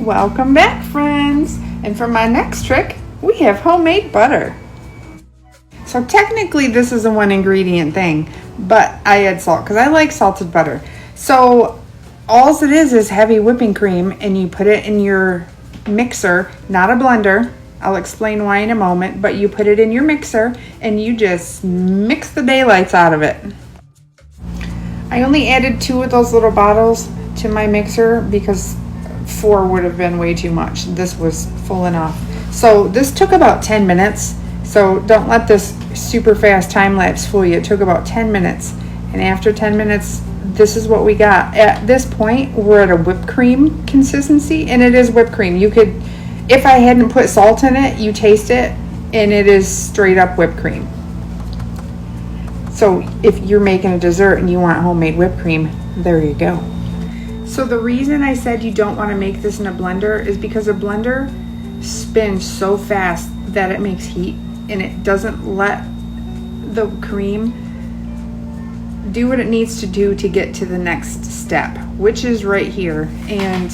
Welcome back, friends. And for my next trick, we have homemade butter. So technically this is a one ingredient thing, but I add salt because I like salted butter. So all it is heavy whipping cream, and you put it in your mixer, not a blender. I'll explain why in a moment, but you put it in your mixer and you just mix the daylights out of it. I only added 2 of those little bottles to my mixer because 4 would have been way too much. This was full enough. So this took about 10 minutes. So don't let this super fast time lapse fool you. It took about 10 minutes. And after 10 minutes, this is what we got. At this point, we're at a whipped cream consistency, and it is whipped cream. You could, if I hadn't put salt in it, you taste it, and it is straight up whipped cream. So if you're making a dessert and you want homemade whipped cream, there you go. So the reason I said you don't want to make this in a blender is because a blender spins so fast that it makes heat, and it doesn't let the cream do what it needs to do to get to the next step, which is right here. And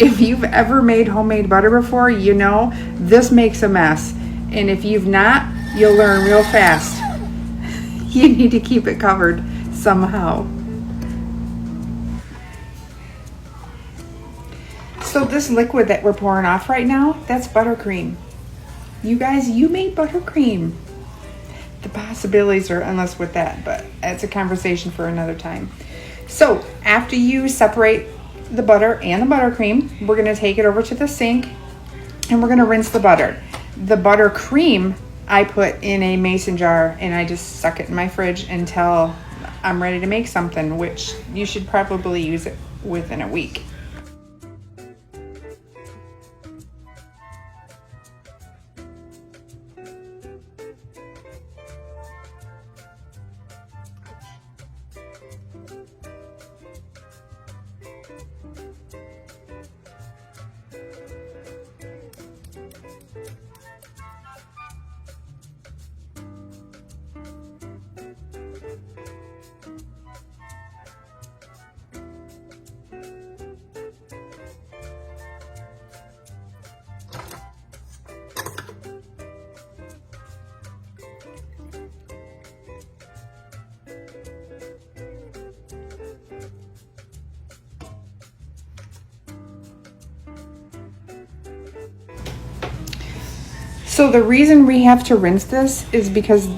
if you've ever made homemade butter before, you know this makes a mess. And if you've not, you'll learn real fast. You need to keep it covered somehow. So this liquid that we're pouring off right now, that's buttercream. You guys, you made buttercream. The possibilities are endless with that, but that's a conversation for another time. So after you separate the butter and the buttercream, we're gonna take it over to the sink and we're gonna rinse the butter. The buttercream I put in a mason jar and I just stuck it in my fridge until I'm ready to make something, which you should probably use it within a week. So the reason we have to rinse this is because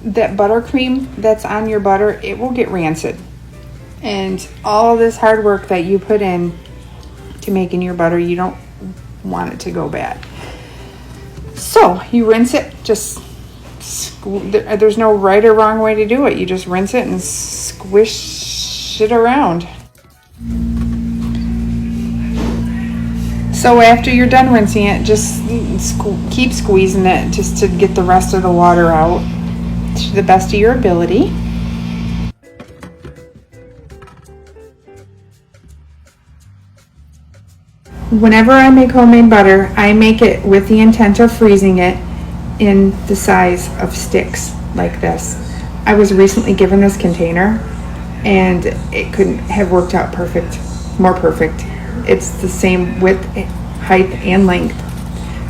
that buttercream that's on your butter, it will get rancid. And all this hard work that you put in to making your butter, you don't want it to go bad. So you rinse it, there's no right or wrong way to do it. You just rinse it and squish it around. So after you're done rinsing it, just keep squeezing it just to get the rest of the water out to the best of your ability. Whenever I make homemade butter, I make it with the intent of freezing it in the size of sticks like this. I was recently given this container and it couldn't have worked out more perfect. It's the same width, height, and length.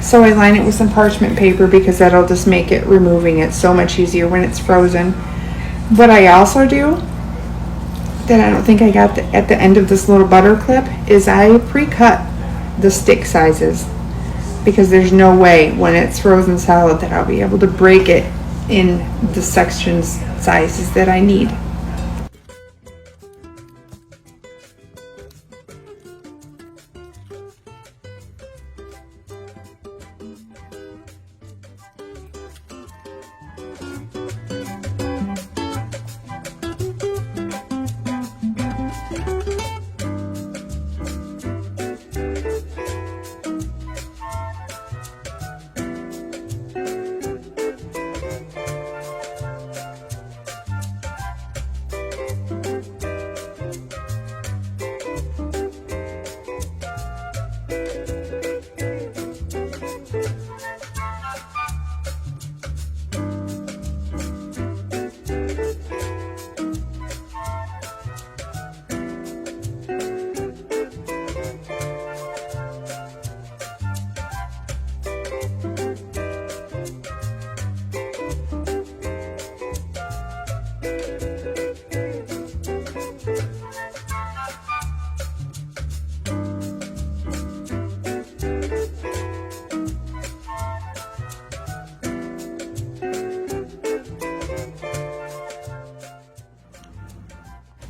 So I line it with some parchment paper because that'll just make it removing it so much easier when it's frozen. What I also do that I don't think I got at the end of this little butter clip is I pre-cut the stick sizes because there's no way when it's frozen solid that I'll be able to break it in the sections sizes that I need.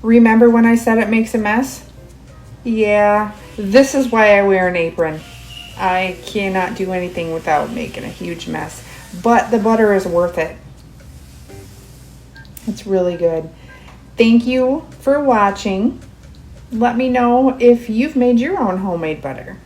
Remember when I said it makes a mess? Yeah, this is why I wear an apron. I cannot do anything without making a huge mess. But the butter is worth it. It's really good. Thank you for watching. Let me know if you've made your own homemade butter.